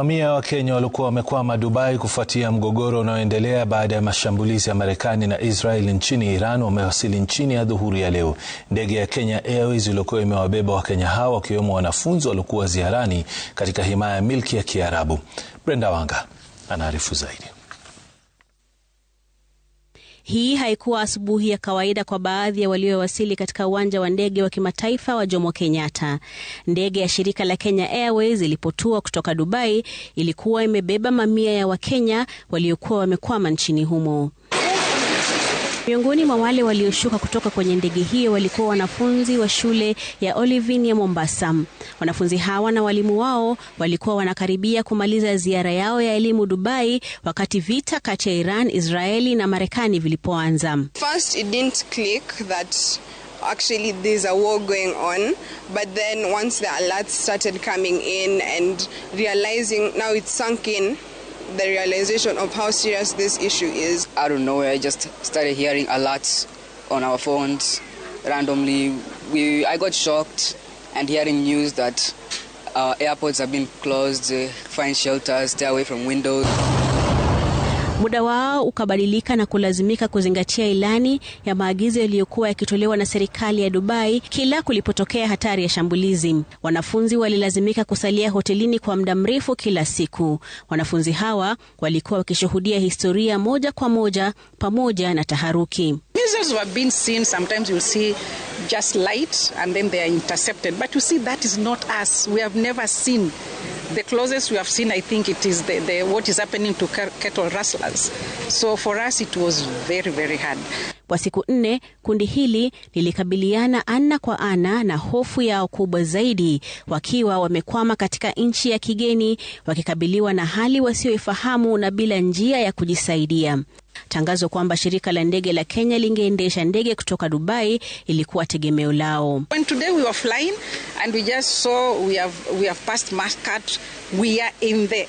Mamia ya Wakenya walikuwa wamekwama Dubai kufuatia mgogoro unaoendelea baada ya mashambulizi ya Marekani na Israel nchini Iran wamewasili nchini adhuhuri ya leo. Ndege ya Kenya Airways iliyokuwa imewabeba Wakenya hao wakiwemo wanafunzi waliokuwa ziarani katika himaya milki ya Kiarabu. Brenda Wanga anaarifu zaidi. Hii haikuwa asubuhi ya kawaida kwa baadhi ya waliowasili katika uwanja wa ndege wa kimataifa wa Jomo Kenyatta. Ndege ya shirika la Kenya Airways ilipotua kutoka Dubai ilikuwa imebeba mamia ya Wakenya waliokuwa wamekwama nchini humo. Miongoni mwa wale walioshuka kutoka kwenye ndege hiyo walikuwa wanafunzi wa shule ya Olivine ya Mombasa. Wanafunzi hawa na walimu wao walikuwa wanakaribia kumaliza ziara yao ya elimu Dubai wakati vita kati ya Iran, Israeli na Marekani vilipoanza. First it didn't click that actually there's a war going on, but then once the alerts started coming in and realizing now it's sunk in, the realization of how serious this issue is. Out of nowhere, I just started hearing alerts on our phones randomly. I got shocked and hearing news that airports have been closed, find shelters, stay away from windows. Muda wao ukabadilika na kulazimika kuzingatia ilani ya maagizo yaliyokuwa yakitolewa na serikali ya Dubai kila kulipotokea hatari ya shambulizi. Wanafunzi walilazimika kusalia hotelini kwa muda mrefu kila siku. Wanafunzi hawa walikuwa wakishuhudia historia moja kwa moja pamoja na taharuki. Missiles have been seen, sometimes you'll see just light and then they are intercepted, but you see that is not us. We have never seen. The closest we have seen, I think it is what is happening to cattle rustlers. So for us it was very, very hard. Kwa siku 4, kundi hili lilikabiliana ana kwa ana na hofu yao kubwa zaidi, wakiwa wamekwama katika nchi ya kigeni, wakikabiliwa na hali wasioifahamu na bila njia ya kujisaidia. Tangazo kwamba shirika la ndege la Kenya lingeendesha ndege kutoka Dubai ilikuwa tegemeo lao. When today we were flying and we just saw we have passed Muscat, we are in the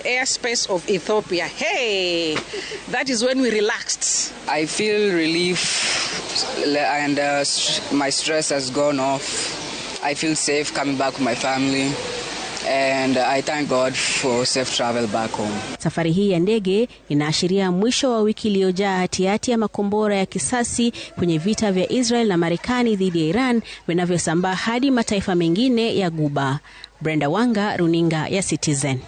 airspace of Ethiopia. Hey, that is when we relaxed. I feel relief and my stress has gone off. I feel safe coming back with my family. And I thank God for safe travel back home. Safari hii ya ndege inaashiria mwisho wa wiki iliyojaa hatihati ya makombora ya kisasi kwenye vita vya Israel na Marekani dhidi ya Iran vinavyosambaa hadi mataifa mengine ya Ghuba. Brenda Wanga, runinga ya Citizen.